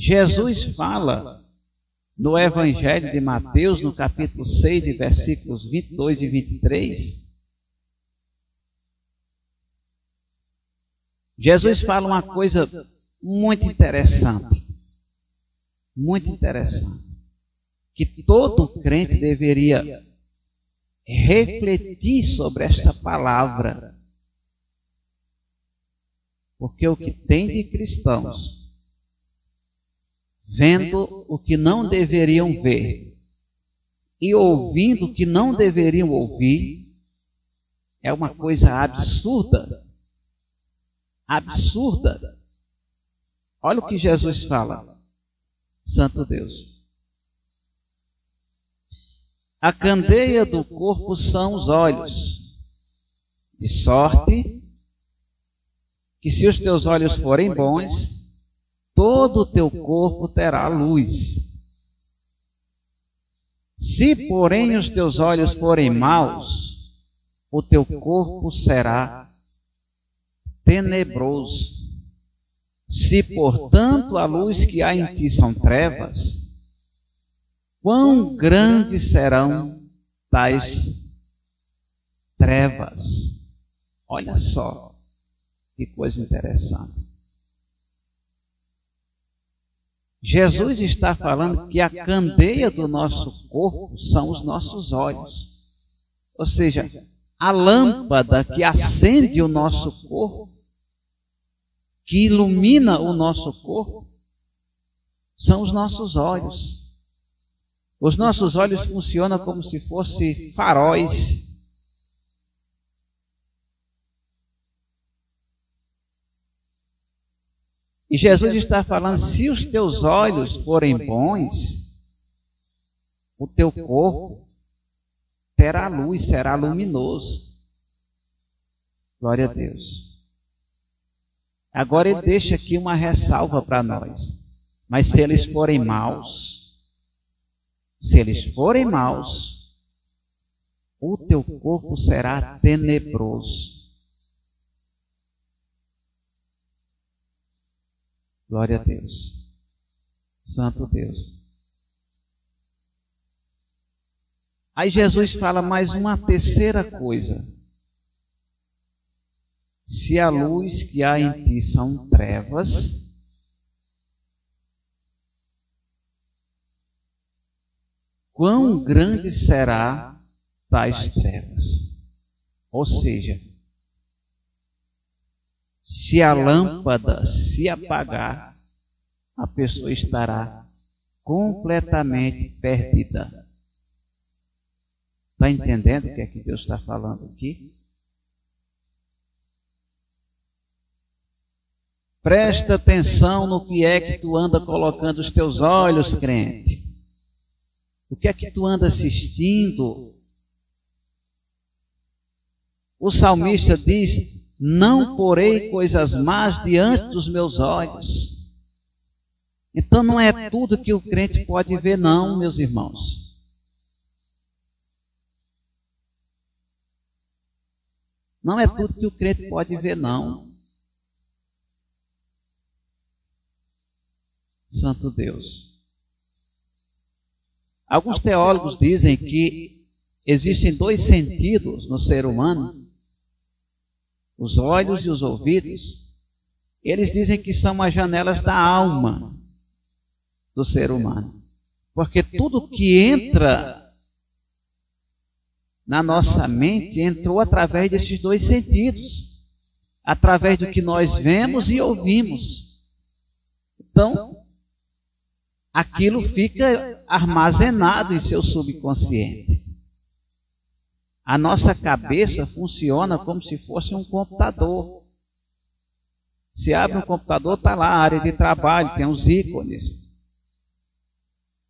Jesus fala no Evangelho de Mateus, no capítulo 6, de versículos 22 e 23, Jesus fala uma coisa muito interessante, que todo crente deveria refletir sobre esta palavra, porque o que tem de cristãos vendo o que não deveriam ver e ouvindo o que não deveriam ouvir é uma coisa absurda. Olha o que Jesus fala, Santo Deus. A candeia do corpo são os olhos, de sorte que se os teus olhos forem bons, todo o teu corpo terá luz. Se, porém, os teus olhos forem maus, o teu corpo será tenebroso. Se, portanto, a luz que há em ti são trevas, quão grandes serão tais trevas? Olha só que coisa interessante. Jesus está falando que a candeia do nosso corpo são os nossos olhos. Ou seja, a lâmpada que acende o nosso corpo, que ilumina o nosso corpo, são os nossos olhos. Os nossos olhos funcionam como se fossem faróis. E Jesus está falando, se os teus olhos forem bons, o teu corpo terá luz, será luminoso. Glória a Deus. Agora ele deixa aqui uma ressalva para nós. Mas se eles forem maus, o teu corpo será tenebroso. Glória a Deus. Santo Deus. Aí Jesus fala mais uma terceira coisa. Se a luz que há em ti são trevas, quão grande será tais trevas? Ou seja, se a lâmpada se apagar, a pessoa estará completamente perdida. Está entendendo o que é que Deus está falando aqui? Presta atenção no que é que tu anda colocando os teus olhos, crente. O que é que tu anda assistindo? O salmista diz, não porei coisas más diante dos meus olhos. Então não é tudo que o crente pode ver, não, meus irmãos. Não é tudo que o crente pode ver, não. Santo Deus. Alguns teólogos dizem que existem dois sentidos no ser humano, os olhos e os ouvidos. Eles dizem que são as janelas da alma do ser humano. Porque tudo que entra na nossa mente entrou através desses dois sentidos, através do que nós vemos e ouvimos. Então, aquilo fica armazenado em seu subconsciente. A nossa cabeça funciona como se fosse um computador. Se abre um computador, está lá a área de trabalho, tem os ícones,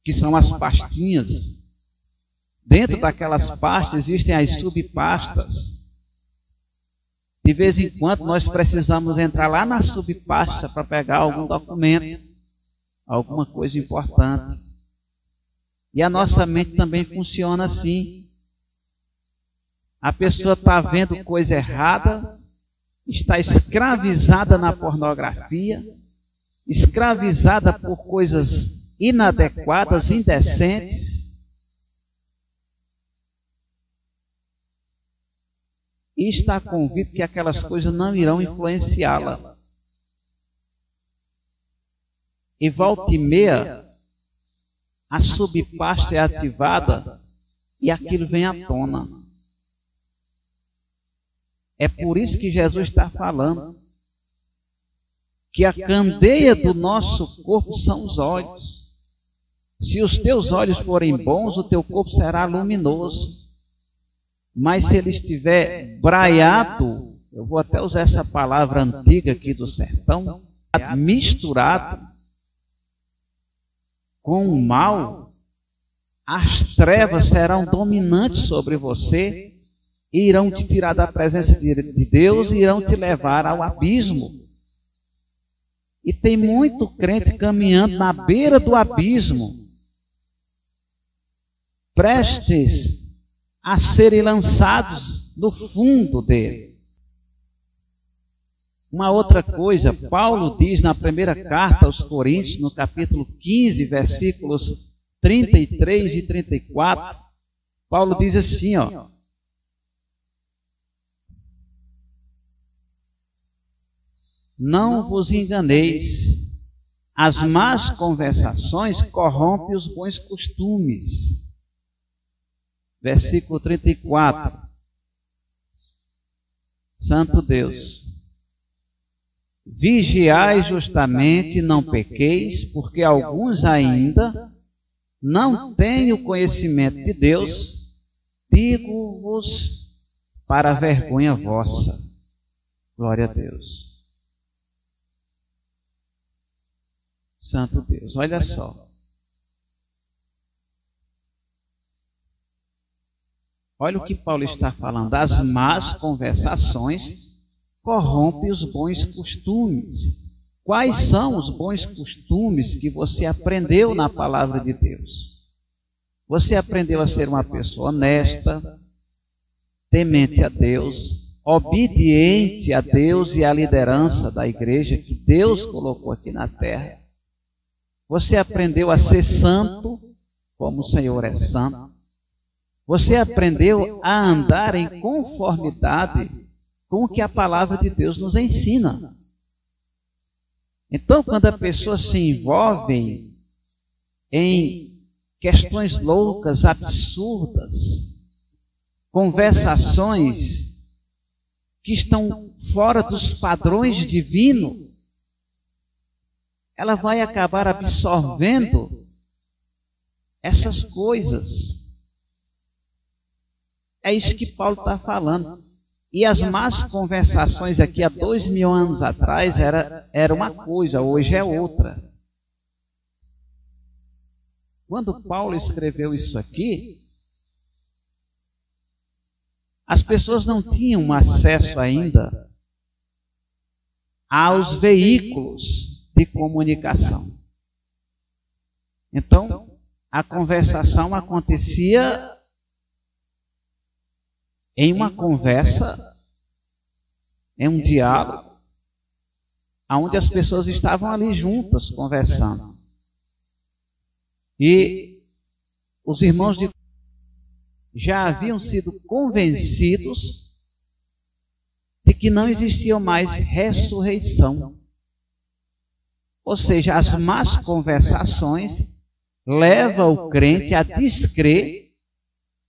que são as pastinhas. Dentro daquelas pastas existem as subpastas. De vez em quando nós precisamos entrar lá na subpasta para pegar algum documento, alguma coisa importante. E a nossa mente também funciona assim. A pessoa está vendo coisa errada, está escravizada na pornografia, escravizada por coisas inadequadas, indecentes, e está convicto que aquelas coisas não irão influenciá-la. E volta e meia, a subpasta é ativada e aquilo vem à tona. É por isso que Jesus está falando que a candeia do nosso corpo são os olhos. Se os teus olhos forem bons, o teu corpo será luminoso. Mas se ele estiver braiado, eu vou até usar essa palavra antiga aqui do sertão, misturado com o mal, as trevas serão dominantes sobre você e irão te tirar da presença de Deus e irão te levar ao abismo. E tem muito crente caminhando na beira do abismo, prestes a serem lançados no fundo dele. Uma outra coisa, Paulo diz na primeira carta aos Coríntios, no capítulo 15, versículos 33 e 34, Paulo diz assim, não vos enganeis, as más conversações corrompem os bons costumes. Versículo 34. Santo Deus, vigiai justamente, não pequeis, porque alguns ainda não têm o conhecimento de Deus, digo-vos para a vergonha vossa. Glória a Deus. Santo Deus, olha só. Olha o que Paulo está falando. As más conversações corrompem os bons costumes. Quais são os bons costumes que você aprendeu na palavra de Deus? Você aprendeu a ser uma pessoa honesta, temente a Deus, obediente a Deus e à liderança da igreja que Deus colocou aqui na terra. Você aprendeu a ser santo, como o Senhor é santo. Você aprendeu a andar em conformidade com o que a palavra de Deus nos ensina. Então, quando a pessoa se envolve em questões loucas, absurdas, conversações que estão fora dos padrões divinos, ela vai acabar absorvendo essas coisas. É isso que Paulo está falando. E as más conversações aqui há 2000 anos atrás era uma coisa, hoje é outra. Quando Paulo escreveu isso aqui, as pessoas não tinham acesso ainda aos veículos de comunicação. Então, a conversação acontecia em uma conversa, em um diálogo, onde as pessoas estavam ali juntas conversando. E os irmãos já haviam sido convencidos de que não existia mais ressurreição. Ou seja, as más conversações levam o crente a descrer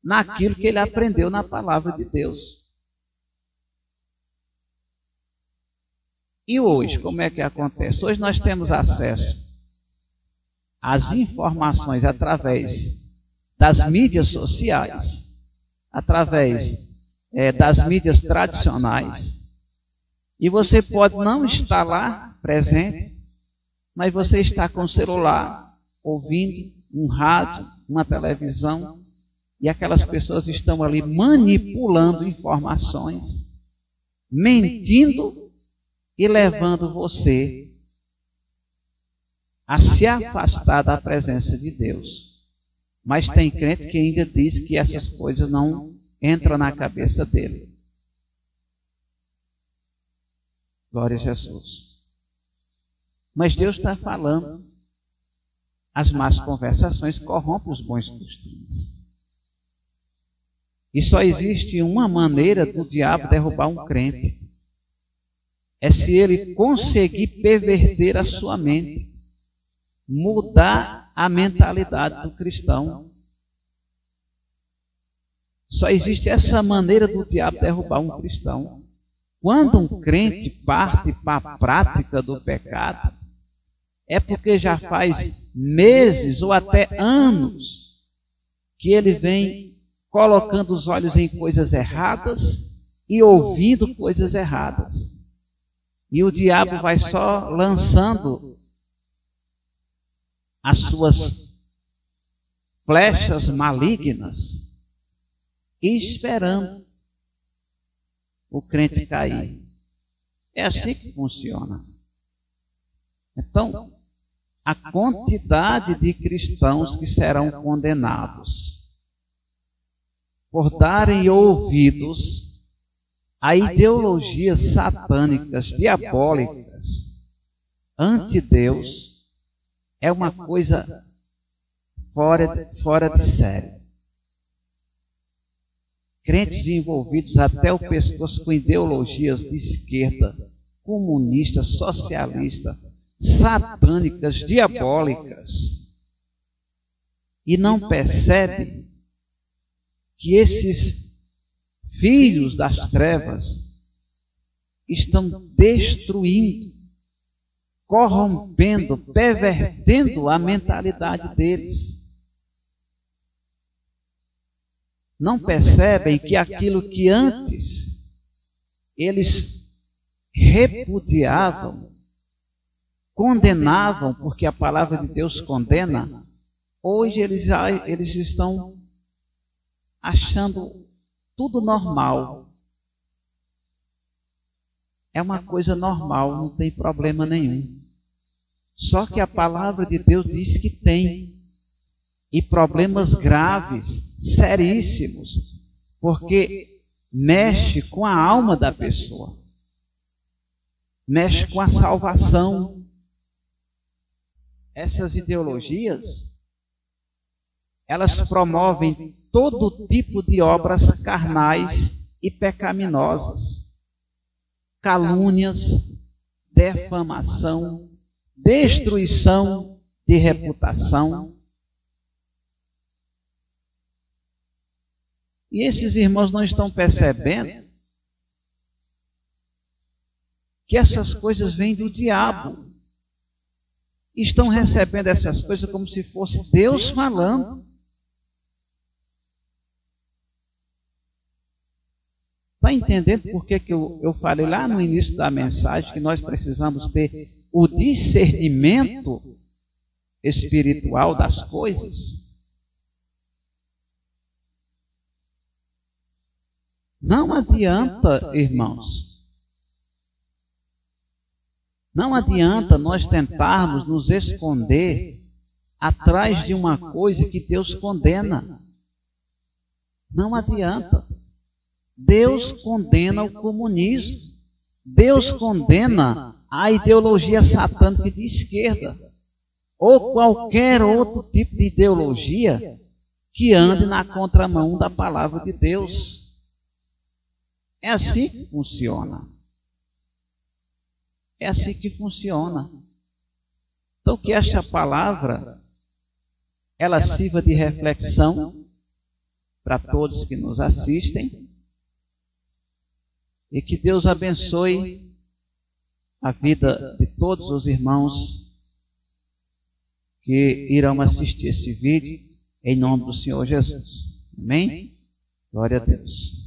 naquilo que ele aprendeu na palavra de Deus. E hoje, como é que acontece? Hoje nós temos acesso às informações através das mídias sociais, através das mídias tradicionais. E você pode não estar lá presente, mas você está com o celular, ouvindo um rádio, uma televisão, e aquelas pessoas estão ali manipulando informações, mentindo e levando você a se afastar da presença de Deus. Mas tem crente que ainda diz que essas coisas não entram na cabeça dele. Glória a Jesus. Mas Deus está falando. As más conversações corrompem os bons costumes. E só existe uma maneira do diabo derrubar um crente. É se ele conseguir perverter a sua mente, mudar a mentalidade do cristão. Só existe essa maneira do diabo derrubar um cristão. Quando um crente parte para a prática do pecado, é porque já faz meses ou até anos que ele vem colocando os olhos em coisas erradas e ouvindo coisas erradas. E o diabo vai só lançando as suas flechas malignas e esperando o crente cair. É assim que funciona. Então, a quantidade de cristãos que serão condenados por darem ouvidos a ideologias satânicas, diabólicas, anti-Deus, é uma coisa fora de série. Crentes envolvidos até o pescoço com ideologias de esquerda, comunista, socialista, satânicas, diabólicas, e não percebe que esses filhos das trevas estão destruindo, corrompendo, pervertendo a mentalidade deles. Não percebem que aquilo que antes eles repudiavam, condenavam, porque a palavra de Deus condena, hoje eles estão achando tudo normal. É uma coisa normal, não tem problema nenhum. Só que a palavra de Deus diz que tem. E problemas graves, seríssimos, porque mexe com a alma da pessoa, mexe com a salvação. Essas ideologias, elas promovem todo tipo de obras carnais e pecaminosas, calúnias, defamação, destruição de reputação. E esses irmãos não estão percebendo que essas coisas vêm do diabo. Estão recebendo essas coisas como se fosse Deus falando. Está entendendo por que eu falei lá no início da mensagem que nós precisamos ter o discernimento espiritual das coisas? Não adianta, irmãos, não adianta nós tentarmos nos esconder atrás de uma coisa que Deus condena. Não adianta. Deus condena o comunismo. Deus condena a ideologia satânica de esquerda, ou qualquer outro tipo de ideologia que ande na contramão da palavra de Deus. É assim que funciona. É assim que funciona. Então, que esta palavra, ela sirva de reflexão para todos que nos assistem, e que Deus abençoe a vida de todos os irmãos que irão assistir esse vídeo, em nome do Senhor Jesus. Amém? Glória a Deus.